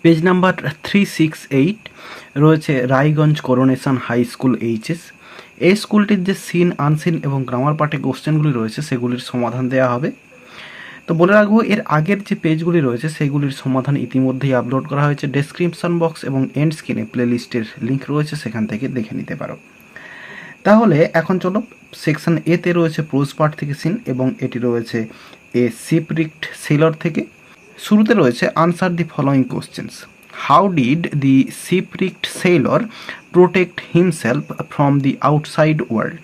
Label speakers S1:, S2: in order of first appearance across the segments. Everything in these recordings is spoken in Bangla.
S1: পেজ নাম্বার 368 রয়েছে Raiganj Coronation High School HS. এই স্কুলটির যে সিন, আনসিন এবং গ্রামার পার্টে কোশ্চেনগুলি রয়েছে সেগুলির সমাধান দেওয়া হবে। তো বলে রাখবো, এর আগের যে পেজগুলি রয়েছে সেগুলির সমাধান ইতিমধ্যেই আপলোড করা হয়েছে। ডেসক্রিপশন বক্স এবং এন্ড স্ক্রিনে প্লেলিস্টের লিঙ্ক রয়েছে, সেখান থেকে দেখে নিতে পারো। তাহলে এখন চলো, সেকশন এতে রয়েছে প্রোজ পার্ট থেকে সিন এবং এটি রয়েছে এ শিপরিক্ট সেলর থেকে। শুরুতে রয়েছে answer the following questions. How did the shipwrecked sailor protect himself from the outside world?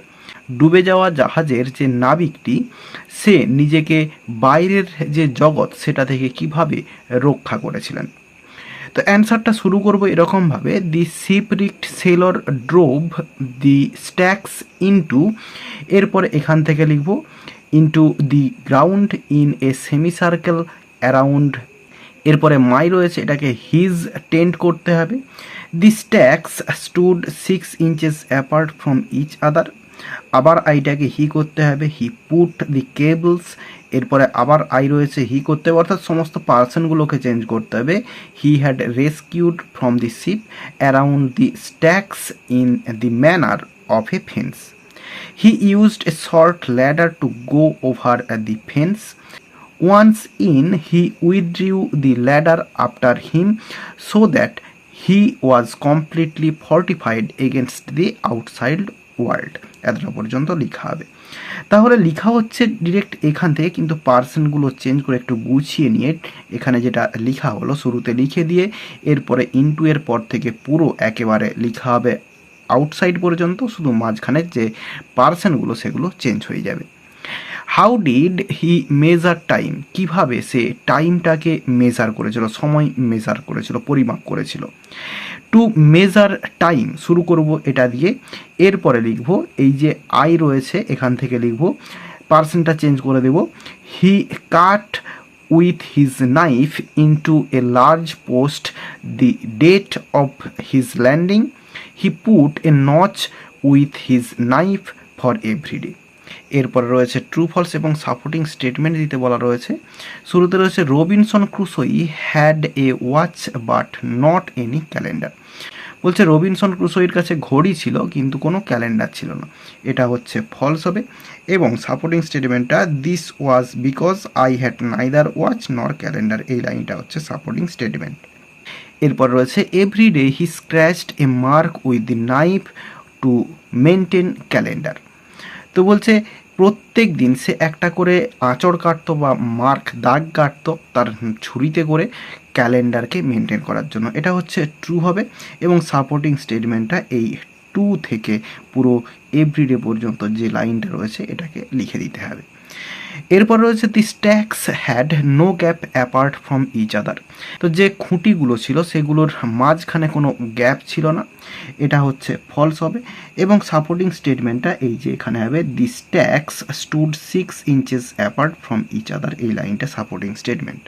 S1: ডুবে যাওয়া জাহাজের যে নাবিকটি, সে নিজেকে বাইরের যে জগৎ সেটা থেকে কিভাবে রক্ষা করেছিলেন? তো অ্যান্সারটা শুরু করবো এরকমভাবে, the shipwrecked sailor drove the stakes into, এরপরে এখান থেকে লিখব into the ground in a semi circle around, এরপরে মাই রয়েছে, এটাকে হিজ টেন্ট করতে হবে। The stakes stood 6 inches apart from each other, আবার আইটাকে হি করতে হবে, হি পুট দি কেবলস, এরপরে আবার আই রয়েছে, হি করতে হবে, অর্থাৎ সমস্ত পার্সনগুলোকে চেঞ্জ করতে হবে। He had rescued from the ship around the stakes in the manner of a fence. He used a short ladder to go over the fence. Once in, he withdrew the ladder after him so that he was completely fortified against the outside world. এতটা পর্যন্ত লেখা হবে। তাহলে লেখা হচ্ছে ডিরেক্ট এখান থেকে, কিন্তু পার্সনগুলো চেঞ্জ করে একটু গুছিয়ে নিয়ে এখানে যেটা লেখা হলো শুরুতে লিখে দিয়ে এরপরে ইনটু এর পর থেকে পুরো একেবারে লেখা হবে আউটসাইড পর্যন্ত, শুধু মাঝখানের যে পার্সনগুলো সেগুলো চেঞ্জ হয়ে যাবে। How did he measure time? কীভাবে সে টাইমটাকে মেজার করেছিল, সময় মেজার করেছিল, পরিমাপ করেছিল। টু মেজার টাইম শুরু করব এটা দিয়ে, এরপরে লিখব এই যে আই রয়েছে এখান থেকে লিখব, পার্সনটা চেঞ্জ করে দেব। He cut with his knife into a large post the date of his landing. He put a notch with his knife for everyday. এরপরে রয়েছে ট্রু ফলস এবং সাপোর্টিং স্টেটমেন্ট দিতে বলা রয়েছে। শুরুতে রয়েছে Robinson Crusoe had a watch but not any calendar. বলছে রবিনসন ক্রুসোইয়ের কাছে ঘড়ি ছিল কিন্তু কোনো ক্যালেন্ডার ছিল না, এটা হচ্ছে ফলস হবে। এবং সাপোর্টিং স্টেটমেন্টটা this was because I had neither watch nor calendar, এই লাইনটা হচ্ছে সাপোর্টিং স্টেটমেন্ট। এরপর রয়েছে everyday he scratched a mark with the knife to maintain calendar. তো বলছে প্রত্যেক দিন সে একটা করে আঁচড় কাটতো বা মার্ক, দাগ কাটতো তার ছুরিতে করে ক্যালেন্ডারকে মেনটেন করার জন্য, এটা হচ্ছে ট্রু হবে। এবং সাপোর্টিং স্টেটমেন্টটা এই টু থেকে পুরো এভরিডে পর্যন্ত যে লাইনটা রয়েছে এটাকে লিখে দিতে হবে। এরপর রয়েছে the stakes had no gap apart from each other. তো যে খুঁটিগুলো ছিল সেগুলোর মাঝখানে কোনো গ্যাপ ছিল না, এটা হচ্ছে ফলস হবে। এবং সাপোর্টিং স্টেটমেন্টটা এই যে এখানে হবে, the stakes stood 6 inches apart from each other, এই লাইনটা সাপোর্টিং স্টেটমেন্ট।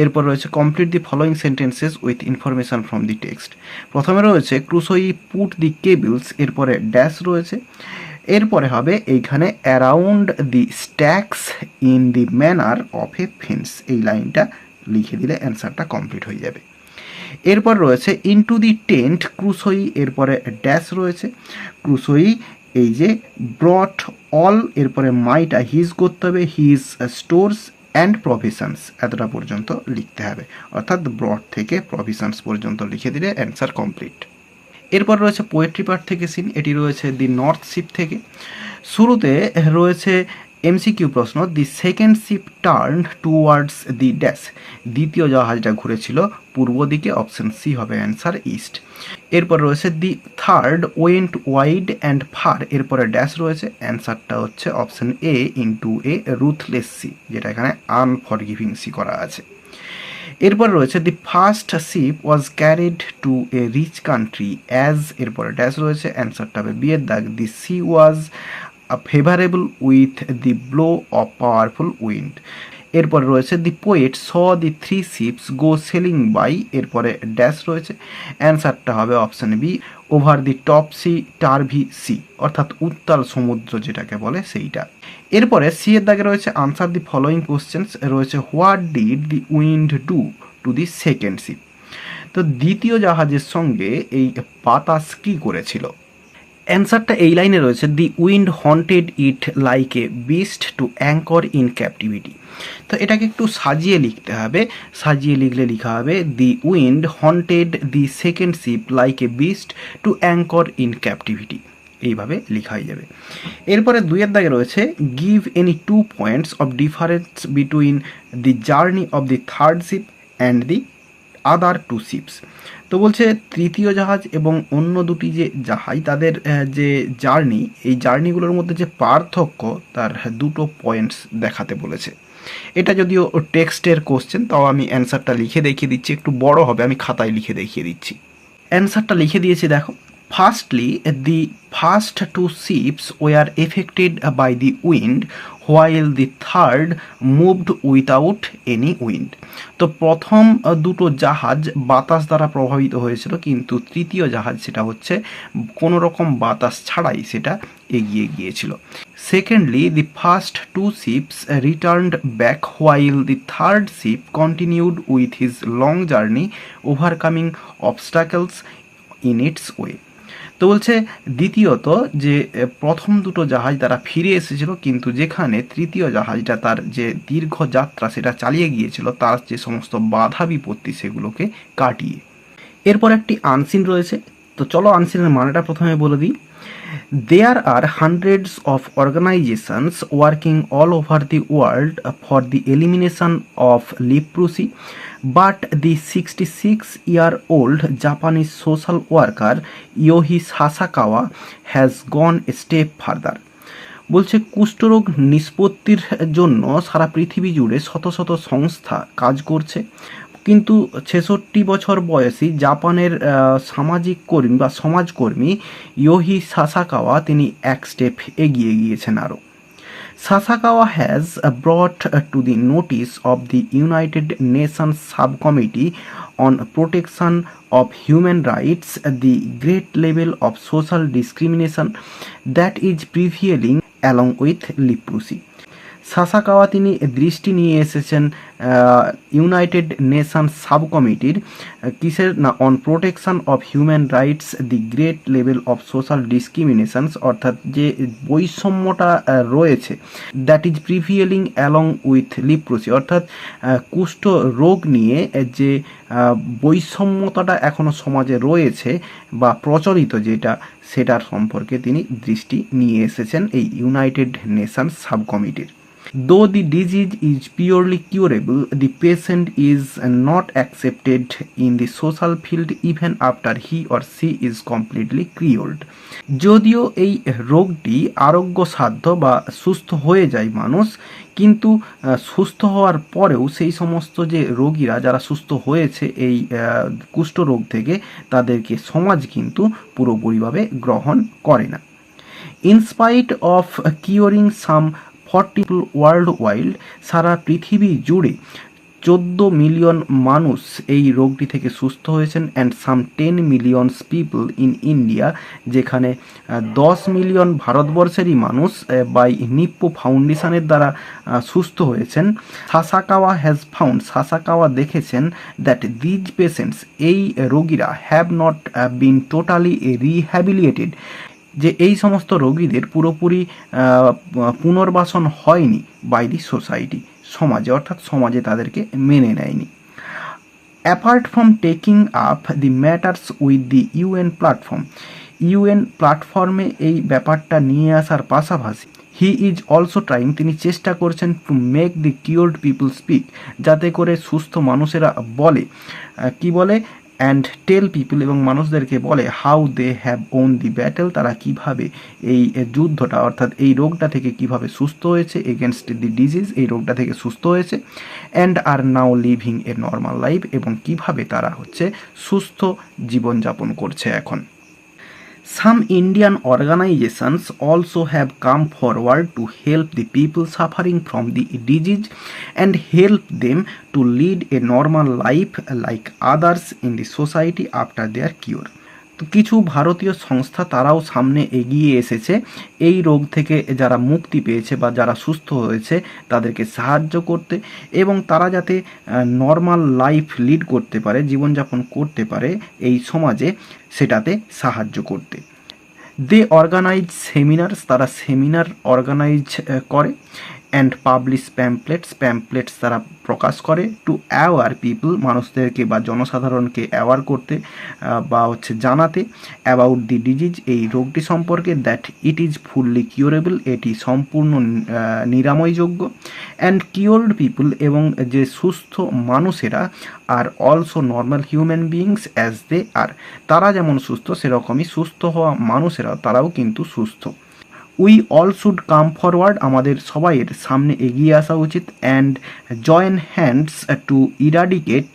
S1: এরপর রয়েছে complete the following sentences with information from the text. প্রথমে রয়েছে ক্রুসোই পুট দি কেবলস, এরপরে ড্যাশ রয়েছে, এরপরে হবে এইখানে around the stakes in the manner of a fence, এই লাইনটা লিখে দিলে অ্যান্সারটা কমপ্লিট হয়ে যাবে। এরপর রয়েছে ইনটু দি টেন্ট ক্রুসোই, এরপরে ড্যাশ রয়েছে, ক্রুসোই এই যে ব্রট অল, এরপরে মাইটা হিজ করতে হবে, হিজ স্টোরস অ্যান্ড প্রভিশনস, এতটা পর্যন্ত লিখতে হবে, অর্থাৎ ব্রট থেকে প্রভিশনস পর্যন্ত লিখে দিলে অ্যান্সার কমপ্লিট। এরপর রয়েছে পোয়েট্রি পার্ট থেকে সিন, এটি রয়েছে দি নর্থ শিপ থেকে। শুরুতে রয়েছে এমসিকিউ প্রশ্ন, the second ship turn towards the dash, দ্বিতীয় জাহাজটা ঘুরেছিল পূর্ব দিকে, অপশন সি হবে অ্যান্সার ইস্ট। এরপর রয়েছে the third went wide and far, এরপরে ড্যাশ রয়েছে, অ্যান্সারটা হচ্ছে option A into a ruthless sea, যেটা এখানে আনফরগিভিং সি করা আছে। এরপর রয়েছে the first ship was carried to a rich country as, এরপরে ড্যাশ রয়েছে, অ্যান্সারটা হবে বিয়ের দাগ, the sea was favourable with the blow of powerful wind. এরপর রয়েছে the poet saw the 3 ships go sailing by, এরপরে ড্যাশ রয়েছে, অ্যান্সারটা হবে option B over the topsy turvy sea, অর্থাৎ উত্তাল সমুদ্র যেটাকে বলে সেইটা। এরপরে সি এর দাগে রয়েছে আনসার দি ফলোয়িং কোশ্চেন্স, রয়েছে what did the wind do to the second sheep. তো দ্বিতীয় জাহাজের সঙ্গে এই বাতাস কী করেছিল? অ্যান্সারটা এই লাইনে রয়েছে, the wind hunted it like a beast to anchor in captivity. তো এটাকে একটু সাজিয়ে লিখতে হবে, সাজিয়ে লিখলে লেখা হবে the wind hunted the second ship like a beast to anchor in captivity, এইভাবে লেখা হয়ে যাবে। এরপরে দুইয়ের দাগে রয়েছে give any 2 points of difference between the journey of the third ship and the other 2 ships. তো বলছে তৃতীয় জাহাজ এবং অন্য দুটি যে জাহাজ তাদের যে জার্নি, এই জার্নিগুলোর মধ্যে যে পার্থক্য তার 2টো পয়েন্টস দেখাতে বলেছে। এটা যদিও টেক্সটের কোশ্চেন, তাও আমি অ্যান্সারটা লিখে দেখিয়ে দিচ্ছি, একটু বড় হবে, আমি খাতায় লিখে দেখিয়ে দিচ্ছি। অ্যান্সারটা লিখে দিয়েছি দেখো। Firstly the first 2 ships were affected by the wind while the third moved without any wind। তো প্রথম দুটো জাহাজ বাতাস দ্বারা প্রভাবিত হয়েছিল, কিন্তু তৃতীয় জাহাজ সেটা হচ্ছে কোনো রকম বাতাস ছাড়াই সেটা এগিয়ে গিয়েছিল। Secondly the first 2 ships returned back while the third ship continued with his long journey overcoming obstacles in its way। তো বলছে দ্বিতীয়ত যে প্রথম দুটো জাহাজ তারা ফিরে এসেছিল, কিন্তু যেখানে তৃতীয় জাহাজটা তার যে দীর্ঘ যাত্রা সেটা চালিয়ে গিয়েছিল, তার যে সমস্ত বাধা বিপত্তি সেগুলোকে কাটিয়ে। এরপর একটি আনসিন রয়েছে, তো চলো আনসিনের মানেটা প্রথমে বলে দিই। There are hundreds of organizations working all over the world for the elimination of leprosy, but the 66-year-old Japanese social worker Yohi Sasakawa has gone a step further। বলছে কুষ্ঠরোগ নিষ্পত্তির জন্য সারা পৃথিবী জুড়ে শত শত সংস্থা কাজ করছে, কিন্তু 66 বছর বয়সী জাপানের সামাজিক কর্মী বা সমাজকর্মী ইয়োহি সাসাকাওয়া তিনি এক স্টেপ এগিয়ে গিয়েছেন আরও। Sasakawa has brought to the notice of the United Nations Subcommittee on Protection of Human Rights the great level of social discrimination that is prevailing along with leprosy। Sasakawa তিনি দৃষ্টি নিয়ে এসেছেন ইউনাইটেড নেশনস সাবকমিটির কিসের না, on protection of human rights the great level of social discriminations, অর্থাৎ যে বৈষম্যটা রয়েছে that is prevailing along with leprosy, অর্থাৎ কুষ্ঠ রোগ নিয়ে যে বৈষম্যতাটা এখনও সমাজে রয়েছে বা প্রচলিত যেটা, সেটার সম্পর্কে তিনি দৃষ্টি নিয়ে এসেছেন এই ইউনাইটেড নেশনস সাবকমিটির। Though the disease is purely curable, the patient is not accepted in the social field even after he or she is completely cured। যদিও এই রোগটি আরোগ্যসাধ্য বা সুস্থ হয়ে যায় মানুষ, কিন্তু সুস্থ হওয়ার পরেও সেই সমস্ত যে রোগীরা যারা সুস্থ হয়েছে এই কুষ্ঠরোগ থেকে, তাদেরকে সমাজ কিন্তু পুরোপুরিভাবে গ্রহণ করে না। In spite of curing some 40 people worldwide, সারা পৃথিবী জুড়ে 14 মিলিয়ন মানুষ এই রোগটি থেকে সুস্থ হয়েছেন, and some 10 millions people in India, যেখানে 10 মিলিয়ন ভারতবর্ষেরই মানুষ বাই নিপ্পো ফাউন্ডেশনের দ্বারা সুস্থ হয়েছেন। সাসাকাওয়া দেখেছেন দ্যাট দিজ পেশেন্টস, এই রোগীরা হ্যাভ নট বিন টোটালি রিহ্যাবিলিটেড, যে এই সমস্ত রোগীদের পুরোপুরি পুনর্বাসন হয়নি বাই দি সোসাইটি, সমাজে, অর্থাৎ সমাজে তাদেরকে মেনে নেয়নি। Apart from taking up the matters with the UN platform, UN প্ল্যাটফর্মে এই ব্যাপারটা নিয়ে আসার পাশাপাশি হি ইজ অলসো ট্রাইং, তিনি চেষ্টা করছেন to make the cured people speak, যাতে করে সুস্থ মানুষেরা বলে, কি বলে, অ্যান্ড টেল পিপল, এবং মানুষদেরকে বলে how they have won the battle, তারা কিভাবে এই যুদ্ধটা অর্থাৎ এই রোগটা থেকে কিভাবে সুস্থ হয়েছে, এগেনস্ট দি ডিজিজ, এই রোগটা থেকে সুস্থ হয়েছে, and are now living a normal life, এবং কিভাবে তারা হচ্ছে সুস্থ জীবনযাপন করছে এখন। Some Indian organizations also have come forward to help the people suffering from the disease and help them to lead a normal life like others in the society after their cure। তো কিছু ভারতীয় সংস্থা তারাও সামনে এগিয়ে এসেছে এই রোগ থেকে যারা মুক্তি পেয়েছে বা যারা সুস্থ হয়েছে তাদেরকে সাহায্য করতে, এবং তারা যাতে নর্মাল লাইফ লিড করতে পারে, জীবনযাপন করতে পারে এই সমাজে, সেটাতে সাহায্য করতে। দে অর্গানাইজ সেমিনার্স, তারা সেমিনার অর্গানাইজ করে, অ্যান্ড পাবলিশ প্যাম্পলেটস তারা প্রকাশ করে, টু অ্যাওয়ার পিপল, মানুষদেরকে বা জনসাধারণকে অ্যাওয়ার করতে বা জানাতে, অ্যাবাউট দি ডিজিজ, এই রোগটি সম্পর্কে, that it is fully curable, এটি সম্পূর্ণ নিরাময়যোগ্য, অ্যান্ড কিওরড পিপল, এবং যে সুস্থ মানুষেরা, আর also normal human beings as they are, তারা যেমন সুস্থ সেরকমই সুস্থ হওয়া মানুষেরা তারাও কিন্তু সুস্থ। We all should come forward, আমাদের সবাইয়ের সামনে এগিয়ে আসা উচিত, and join hands to eradicate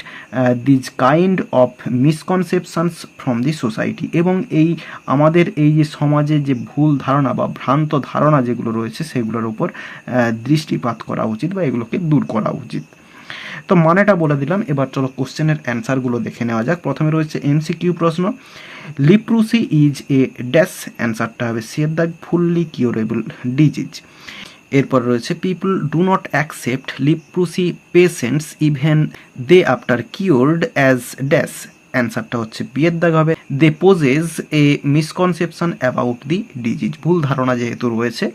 S1: these kind of misconceptions from the society, এবং এই আমাদের এই যে সমাজে যে ভুল ধারণা বা ভ্রান্ত ধারণা যেগুলো রয়েছে সেগুলোর উপর দৃষ্টিপাত করা উচিত বা এগুলোকে দূর করা উচিত। তো মানেটা বলে দিলাম, এবার চলো কোশ্চেনের অ্যান্সারগুলো দেখে নেওয়া যাক। প্রথমে রয়েছে এমসিকিউ প্রশ্ন, লিপ্রুসি ইজ এ ড্যাশ, অ্যান্সারটা হবে সিয়ের দাগ, ফুললি কিউরেবল ডিজিজ। এরপর রয়েছে people do not accept leprosy patients even they after cured as dash, অ্যান্সারটা হচ্ছে বিয়ের দাগ হবে, they possess a misconception about the disease, ভুল ধারণা যেহেতু রয়েছে।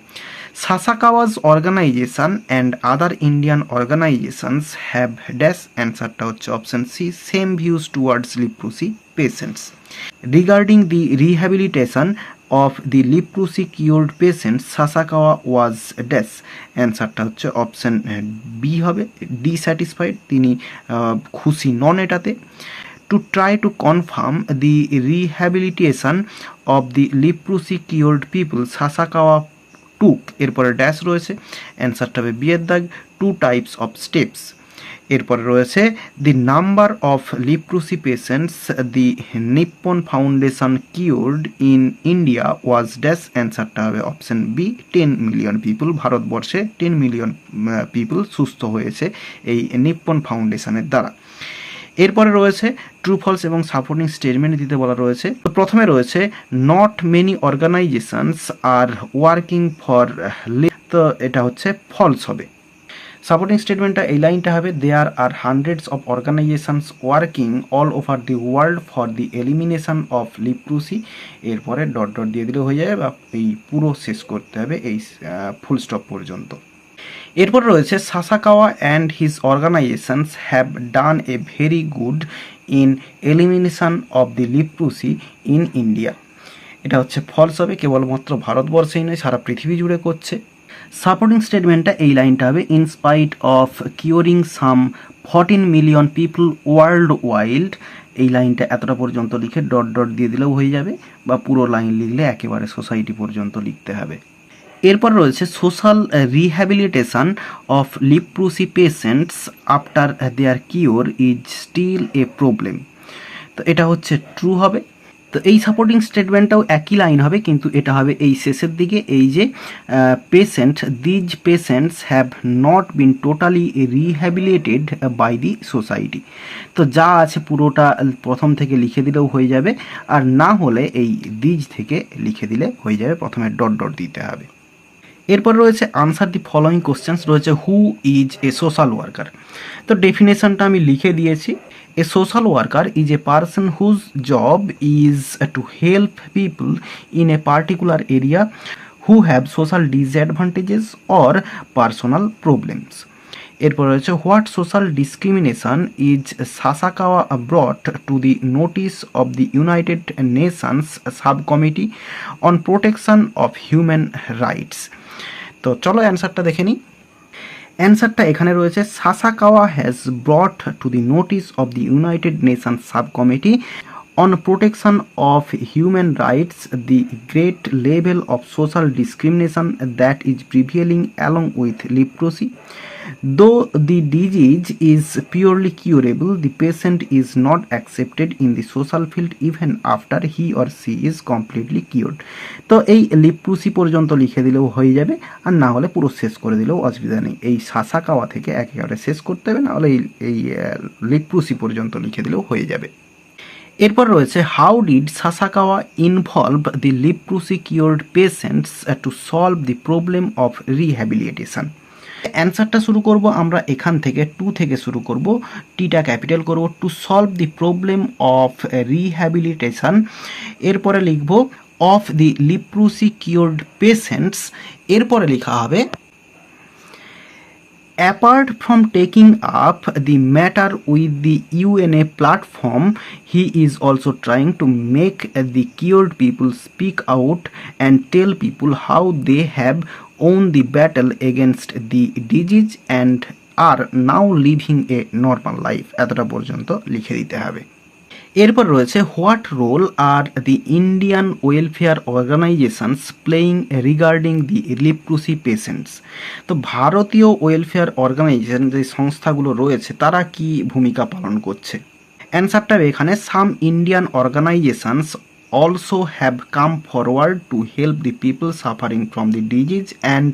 S1: Sasakawa's organisation and other Indian organisations have dash, অ্যান্সারটা হচ্ছে option C, same views towards leprosy patients. Regarding the rehabilitation of the leprosy cured patients Sasakawa was dash, অ্যান্সারটা হচ্ছে অপশন বি হবে, ডিস্যাটিসফাইড, তিনি খুশি নন এটাতে। To try to confirm the rehabilitation of the leprosy cured people Sasakawa took, এরপরে ড্যাশ রয়েছে, অ্যান্সারটা হবে বিয়ের দাগ, টু টাইপস অফ স্টেপস। এরপরে রয়েছে the number of leprosy patients the Nippon Foundation cured in India was dash, অ্যান্সারটা হবে অপশন বি, 10 মিলিয়ন পিপল, ভারতবর্ষে 10 মিলিয়ন পিপল সুস্থ হয়েছে এই নিপ্পন ফাউন্ডেশনের দ্বারা। এরপরে রয়েছে ট্রু ফলস এবং সাপোর্টিং স্টেটমেন্ট দিতে বলা রয়েছে। তো প্রথমে রয়েছে not many organisations are working for, তো এটা হচ্ছে ফলস হবে। সাপোর্টিং স্টেটমেন্টটা এই লাইনটা হবে, there are hundreds of organisations working all over the world for the elimination of leprosy, এরপরে ডট ডট দিয়ে দিলে হয়ে যাবে, বা এই পুরো শেষ করতে হবে এই ফুল স্টপ পর্যন্ত। এরপর রয়েছে Sasakawa and his organisations have done a very good in elimination of the leprosy in India, এটা হচ্ছে ফলস হবে, কেবলমাত্র ভারতবর্ষেই নয় সারা পৃথিবী জুড়ে করছে। সাপোর্টিং স্টেটমেন্টটা এই লাইনটা হবে, in spite of curing some 14 million people world wide, এই লাইনটা এতটা পর্যন্ত লিখে ডট ডট দিয়ে দিলেও হয়ে যাবে, বা পুরো লাইন লিখলে একেবারে সোসাইটি পর্যন্ত লিখতে হবে। এরপর রয়েছে social rehabilitation of leprosy patients after their cure is still a problem, তো এটা হচ্ছে ট্রু হবে। তো এই সাপোর্টিং স্টেটমেন্টটাও একই লাইন হবে, কিন্তু এটা হবে এই শেষের দিকে, এই যে these patients have not been totally rehabilitated by the society, তো যা আছে পুরোটা প্রথম থেকে লিখে দিলেও হয়ে যাবে, আর না হলে এই দিজ থেকে লিখে দিলে হয়ে যাবে, প্রথমে ডট ডট দিতে হবে। এরপর রয়েছে আনসার দি ফলোয়িং কোশ্চেন্স, রয়েছে who is a social worker, তো ডেফিনেশনটা আমি লিখে দিয়েছি। A social worker is a person whose job is to help people in a particular area who have social disadvantages or personal problems. এরপর রয়েছে what social discrimination is Sasakawa brought to the notice of the United Nations sub committee on protection of human rights. তো চলো অ্যান্সারটা দেখে নিই। অ্যান্সারটা এখানে রয়েছে, Sasakawa has ব্রট to the notice of the United Nations sub committee on protection of human rights the great level of social discrimination that is prevailing along with leprosy. Though the disease is purely curable, the patient is not accepted in the social field even after he or she is completely cured. তো এই লিপ্রুসি পর্যন্ত লিখে দিলেও হয়ে যাবে, আর না হলে পুরো শেষ করে দিলেও অসুবিধা নেই, এই সাসাকাওয়া থেকে একেবারে শেষ করতে হবে, না হলে এই লিপ্রুসি পর্যন্ত লিখে দিলেও হয়ে যাবে। এরপর রয়েছে how did Sasakawa involve the leprosy cured patients to solve the problem of rehabilitation. অ্যান্সারটা শুরু করব আমরা এখান থেকে, টু থেকে শুরু করব, টিটা ক্যাপিটাল করব, two solve the problem of rehabilitation. এরপরে লিখব of the leprosy cured patients. এরপরে লেখা হবে apart from taking up the matter with the UNA platform, he is also trying to make the cured people speak out and tell people how they have won the battle against the disease and are now living a normal life। এতটা পর্যন্ত লিখে দিতে হবে। এরপর রয়েছে what role are the Indian welfare organisations playing regarding the leprosy patients. তো ভারতীয় ওয়েলফেয়ার অর্গানাইজেশন যে সংস্থাগুলো রয়েছে তারা কি ভূমিকা পালন করছে? অ্যান্সারটা এখানে some Indian organisations also have come forward to help the people suffering from the disease and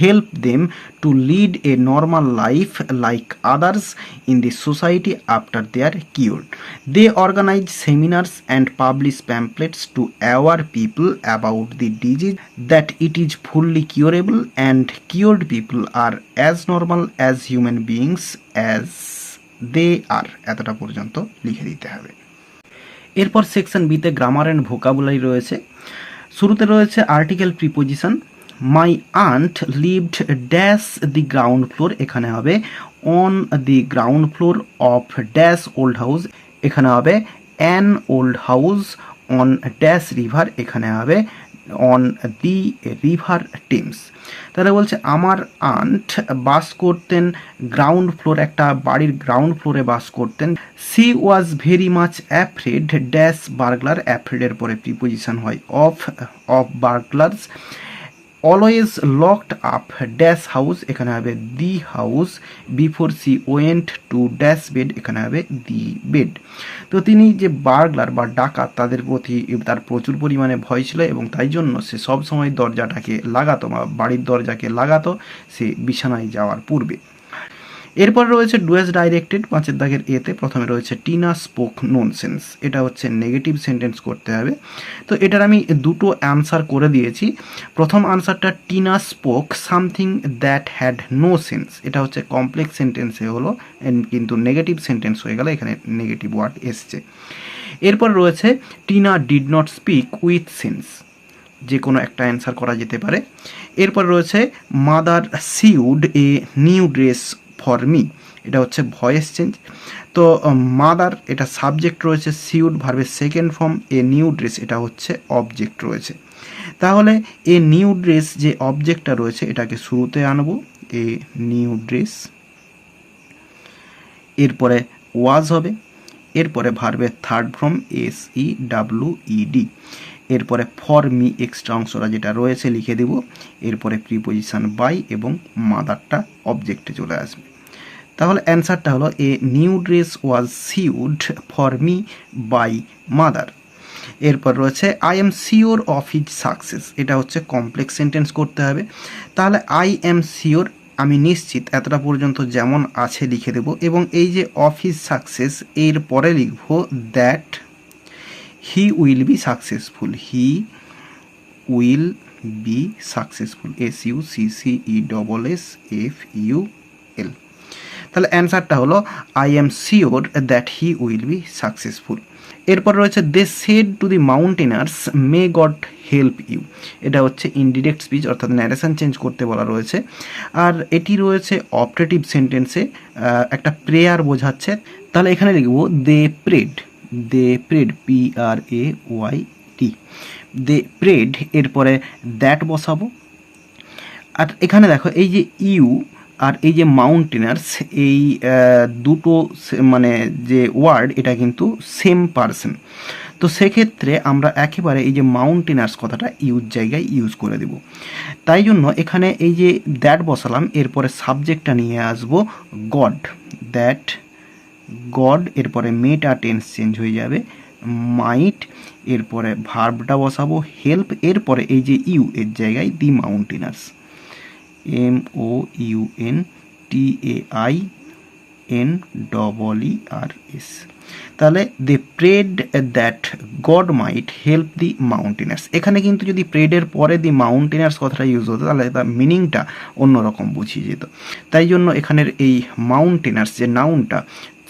S1: help them to lead a normal life like others in the society after they are cured. They organize seminars and publish pamphlets to aware people about the disease, that it is fully curable and cured people are as normal as human beings as they are। এতটা পর্যন্ত লিখে দিতে হবে। এরপর সেকশন বিতে গ্রামার অ্যান্ড ভোকাবুলারি রয়েছে। শুরুতে রয়েছে article preposition. My aunt lived dash the ground floor, এখানে হবে on the ground floor of dash old house, এখানে হবে an old house on dash river, এখানে হবে অন দি রিভার টেমস। তাহলে বলছে আমার আন্ট বাস করতেন গ্রাউন্ড ফ্লোর, একটা বাড়ির গ্রাউন্ড ফ্লোরে বাস করতেন। She was very much afraid dash burglar, অ্যাফ্রেডের পরে প্রিপোজিশন হয় of burglars. Always locked up dash house, এখানে হবে the house. Before she went to dash bed, এখানে হবে দি বেড। তো তিনি যে বার্গলার বা ডাকাত তাদের প্রতি তার প্রচুর পরিমাণে ভয় ছিল এবং তাই জন্য সে সবসময় দরজাটাকে লাগাতো বা বাড়ির দরজাকে লাগাতো সে বিছানায় যাওয়ার পূর্বে। এরপর রয়েছে ডুয়েস ডাইরেক্টেড, পাঁচের দাগের এতে প্রথমে রয়েছে টিনা স্পোক ননসেন্স, এটা হচ্ছে নেগেটিভ সেন্টেন্স করতে হবে। তো এটার আমি দুটো অ্যান্সার করে দিয়েছি। প্রথম আনসারটা Tina spoke something that had no sense, এটা হচ্ছে কমপ্লেক্স সেন্টেন্সে হলো কিন্তু নেগেটিভ সেন্টেন্স হয়ে গেল, এখানে নেগেটিভ ওয়ার্ড এসছে। এরপর রয়েছে Tina did not speak with sense, যে কোনো একটা অ্যান্সার করা যেতে পারে। এরপর রয়েছে mother suede A new dress for me, এটা হচ্ছে ভয়েস চেঞ্জ। তো মাদার এটা সাবজেক্ট রয়েছে, সিউড ভার্বের সেকেন্ড ফর্ম, এ নিউ ড্রেস এটা হচ্ছে অবজেক্ট রয়েছে। তাহলে এ নিউ ড্রেস যে অবজেক্টটা রয়েছে এটাকে শুরুতে আনবো, এ নিউ ড্রেস, এরপরে ওয়াজ হবে, এরপরে ভার্বের থার্ড ফর্ম SEWED, এরপরে ফর মি এক্সট্রা অংশটা যেটা রয়েছে লিখে দেব, এরপরে প্রিপোজিশন বাই এবং মাদারটা অবজেক্টে চলে আসবে। তাহলে অ্যান্সারটা হলো a new dress was sewed for me by mother. এরপর রয়েছে I am sure of his success, এটা হচ্ছে কমপ্লেক্স সেন্টেন্স করতে হবে। তাহলে আই এম শিওর আমি নিশ্চিত, এতটা পর্যন্ত যেমন আছে লিখে দেব এবং এই যে অফ হিজ সাকসেস এর পরে লিখব that he will be successful, he will be successful, SUCCESSFUL। তাহলে অ্যান্সারটা হলো I am sure that he will be successful. এরপর রয়েছে they said to the mountaineers may God help you, এটা হচ্ছে ইনডিরেক্ট স্পিচ অর্থাৎ ন্যারেশন চেঞ্জ করতে বলা রয়েছে। আর এটি রয়েছে অপারেটিভ সেন্টেন্সে, একটা প্রেয়ার বোঝাচ্ছে। তাহলে এখানে লিখব দে প্রেড, দে প্রেড PRAYD, দে প্রেড, এরপরে দ্যাট বসাবো। আর এখানে দেখো এই যে ইউ আর এই যে মাউন্টেনার্স এই দুটো মানে যে ওয়ার্ড এটা কিন্তু সেম পারসন, তো সেক্ষেত্রে আমরা একেবারে এই যে মাউন্টেনার্স কথাটা ইউজ জায়গায় ইউজ করে দেব। তাই জন্য এখানে এই যে দ্যাট বসালাম, এরপরে সাবজেক্টটা নিয়ে আসবো গড, দ্যাট গড, এরপরে মেটা টেন্স চেঞ্জ হয়ে যাবে মাইট, এরপরে ভার্বটা বসাবো হেল্প, এরপরে এই যে ইউ এর জায়গায় দি মাউন্টেনার্স MOUNTAINEERS। তাহলে they prayed that God might help the mountaineers, এখানে কিন্তু যদি প্রেডের পরে দি মাউন্টেনার্স কথাটা ইউজ হতো তাহলে তার মিনিংটা অন্যরকম বুঝিয়ে যেত। তাই জন্য এখানের এই মাউন্টেনার্স যে নাউনটা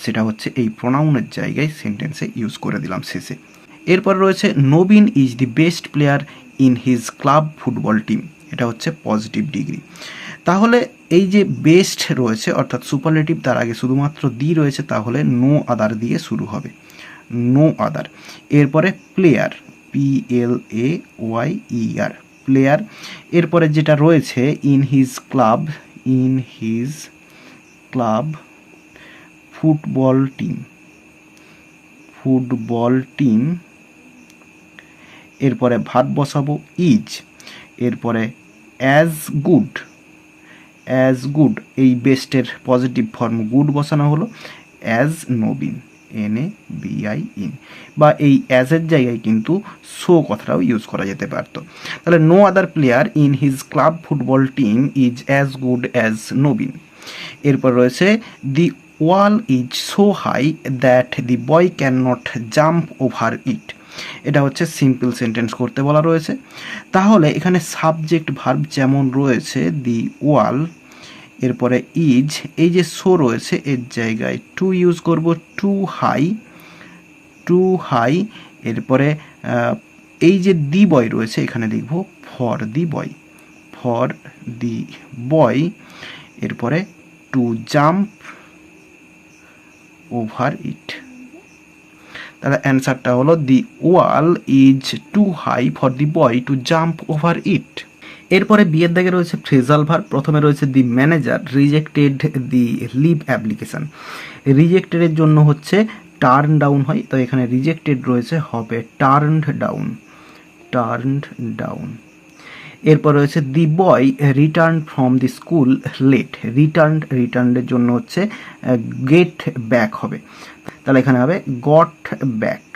S1: সেটা হচ্ছে এই প্রোনাউনের জায়গায় সেন্টেন্সে ইউজ করে দিলাম শেষে। এরপর রয়েছে Nabin is the best player in his club football team, এটা হচ্ছে পজিটিভ ডিগ্রি। তাহলে এই যে বেস্ট রয়েছে অর্থাৎ সুপারলেটিভ, তার আগে শুধুমাত্র দি রয়েছে, তাহলে নো আদার দিয়ে শুরু হবে, নো আদার। এরপরে প্লেয়ার, PLAYER, প্লেয়ার। এরপরে যেটা রয়েছে in his club football team. এরপরে ভার্ব বসাবো ইজ। এরপরে অ্যাজ গুড, এই বেস্টের পজিটিভ ফর্ম গুড বসানো হলো, অ্যাজ নবীন, NABIN, বা এই অ্যাজের জায়গায় কিন্তু সো কথাটাও ইউজ করা যেতে পারতো। তাহলে no other player in his club football team is as good as Nabin. এরপর রয়েছে the wall is so high that the boy can not jump over it, এটা হচ্ছে সিম্পল সেন্টেন্স করতে বলা রয়েছে। তাহলে এখানে সাবজেক্ট ভার্ব যেমন রয়েছে দি ওয়াল, এরপরে ইজ, এই যে সো রয়েছে এর জায়গায় টু ইউজ করব, টু হাই। এরপরে এই যে দি বয় রয়েছে এখানে লিখব ফর দি বয়। এরপরে টু জাম্প ওভার ইট, তাহলে অ্যান্সারটা হলো the wall is too high for the boy to jump over it. এরপরে বিয়ের দাগে রয়েছে ফ্রেজাল ভার্ব। প্রথমে রয়েছে the manager rejected the leave application, রিজেক্টেডের জন্য হচ্ছে টার্ন ডাউন হয়, তো এখানে রিজেক্টেড রয়েছে হবে টার্নড ডাউন। এরপর রয়েছে the boy return from the school late, রিটার্নের জন্য হচ্ছে গেট ব্যাক হবে, তাহলে এখানে হবে গট ব্যাক।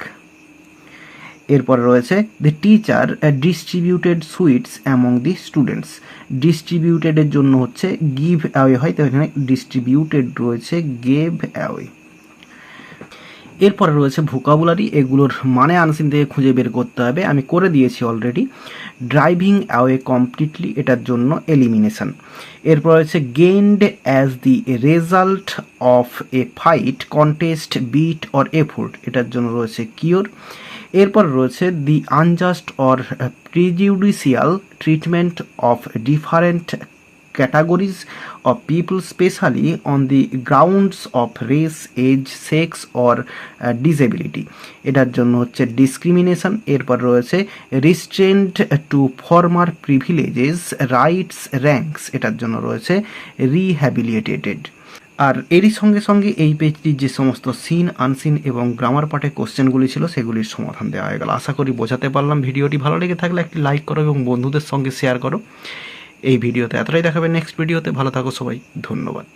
S1: এরপরে রয়েছে the teacher distributed sweets among the students, ডিস্ট্রিবিউটেডের জন্য হচ্ছে গিভ অ্যাওয়ে হয়, তো এখানে ডিস্ট্রিবিউটেড রয়েছে গেভ অ্যাওয়ে। এরপরে রয়েছে ভোকাবুলারি, এগুলোর মানে আনসিন থেকে খুঁজে বের করতে হবে, আমি করে দিয়েছি অলরেডি। ড্রাইভিং অ্যাওয়ে কমপ্লিটলি, এটার জন্য এলিমিনেশন। এরপর রয়েছে gained as the result of a fight, contest, bet or effort, এটার জন্য রয়েছে কিওর। এরপর রয়েছে the unjust or prejudicial treatment of different categories of people specially on the grounds of race, age, sex or disability, এটার জন্য হচ্ছে ডিসক্রিমিনেশন। এরপর রয়েছে restraint to former privileges, rights, ranks, এটার জন্য রয়েছে রিহ্যাবিলিটেটেড। আর এরই সঙ্গে সঙ্গে এই পেজটির যে সমস্ত সিন, আনসিন এবং গ্রামার পার্টে কোশ্চেনগুলি ছিল সেগুলির সমাধান দেওয়া হয়ে গেল। আশা করি বোঝাতে পারলাম। ভিডিওটি ভালো লেগে থাকলে একটি লাইক করো এবং বন্ধুদের সঙ্গে শেয়ার করো। এই ভিডিওতে এতটাই, দেখাবে নেক্সট ভিডিওতে। ভালো থাকো সবাই, ধন্যবাদ।